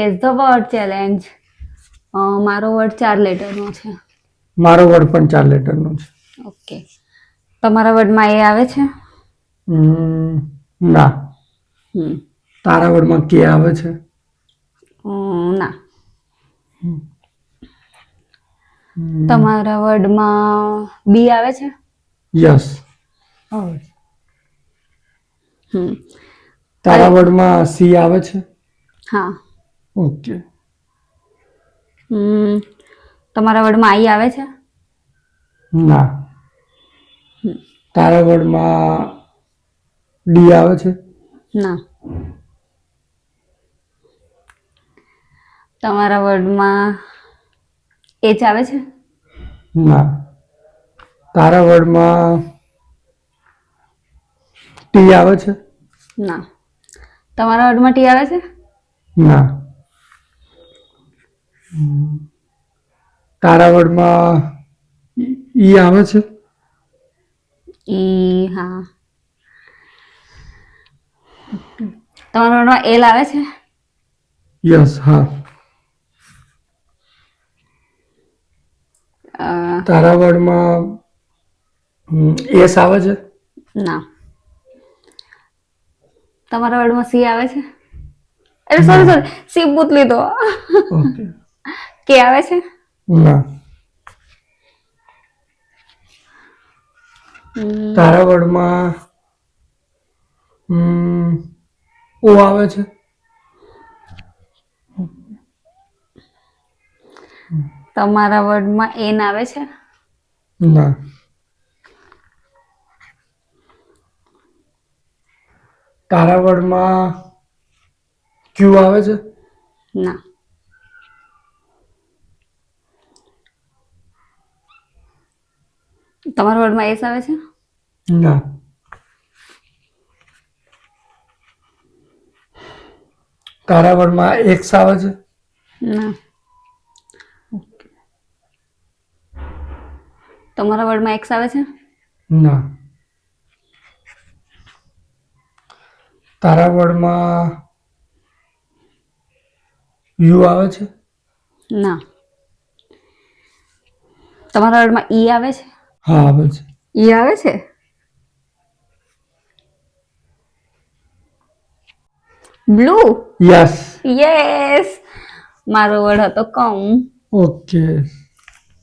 Is the word challenge. મારો word 4 લેટરનો છે. મારો વર્ડ પણ 4 લેટરનો છે. ઓકે. તમારા વર્ડમાં એ આવે છે? ના. તારા વર્ડમાં કે આવે છે? ના. તમારા વર્ડમાં બી આવે છે? યસ. તારા વર્ડમાં સી આવે છે? હા. ઓકે. તમારા વર્ડમાં આઈ આવે છે? ના. તારા વર્ડમાં ડી આવે છે? ના. તમારા વર્ડમાં એચ આવે છે? ના. તારા વર્ડમાં ટી આવે છે? ના. તમારા વર્ડમાં ટી આવે છે? ના. તારા વર્ડમાં ઈ આવે છે? ઈ હા. તમારા વર્ડમાં એલ આવે છે? યસ. હા. તારા વર્ડમાં એસ આવે છે? ના. તમારા વર્ડમાં સી આવે છે? અરે સોરી સી પૂછ લીધો. ઓકે. કે આવે છે? ના. તારા વર્ડમાં ઓ આવે છે? તમારા વર્ડમાં એન આવે છે? ના. તારા વર્ડમાં ક્યુ આવે છે? ના. તમારા વર્ડમાં એસ આવે છે? ના. તારા વર્ડમાં એક્સ આવે છે? ના. તમારા વર્ડમાં એક્સ આવે છે? ના. તારા વર્ડમાં યુ આવે છે? ના. તમારા વર્ડમાં ઈ આવે છે? હા આવે છે. ઈ આવે છે? બ્લુ. યસ. યસ. મારો વર્ડ હતો કમ. ઓકે.